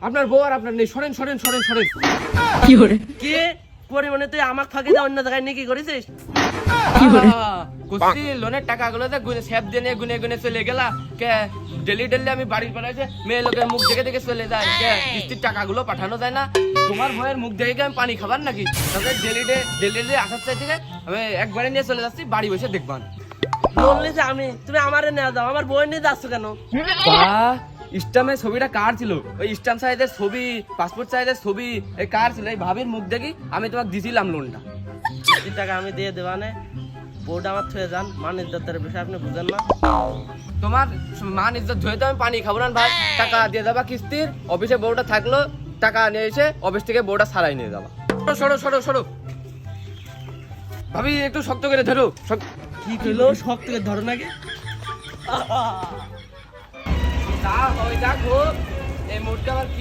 আপনার বউ আর আপনার নেই, সরেন সরেন সরেন সরেন। কি করে কে পরিমাণে তুই আমাক ফাঁকি দিয়ে অন্য জায়গায় নিয়ে কি করেছিস? কুস্তি লোনের টাকাগুলো তো গুনে সেব দিয়ে গুনে গুনে চলে গেলা কে? ডেলি ডেলি আমি বাড়ির পাড়ায় মেয়ে লোকের মুখ দেখে দেখে চলে যায় কে? কিস্তির টাকাগুলো পাঠানো যায় না? তোমার বউয়ের মুখ দেখে কি আমি পানি খাবার নাকি? তবে ডেলি ডেলি আসার চাই থেকে আমি একবারে নিয়ে চলে যাচ্ছি, বাড়ি বসে দেখবান। লোন নিয়েছে আমি, তুমি আমারে নিয়ে যাও, আমার বই নিয়ে যাচ্ছ কেন? বাহ, স্ট্যাম্পের ছবিটা কার ছিল? ওই স্ট্যাম্প সাইজের ছবি, পাসপোর্ট সাইজের ছবি, এই কার ছিল? এই ভাবির মুখ দেখি আমি তোমাকে দিছিলাম লোনটা। এই টাকা আমি দিয়ে দেবানে, বউটা আমার থুয়ে যান, মান ইজ্জতের বিষয় আপনি বুঝেন না। তোমার মান ইজ্জত ধুয়ে তো আমি পানি খাবো না ভাই। টাকা দিয়ে যাবা কিস্তির, অফিসে বউটা থাকলো, টাকা নিয়ে এসে অফিস থেকে বউটা সারাই নিয়ে যাবা। সরো সরো সরো, ভাবি একটু শক্ত করে ধরো। কি কইলো শখ থেকে ধরো নাকি? তা হয় যাক হোক, এই মুহূর্তে আবার কি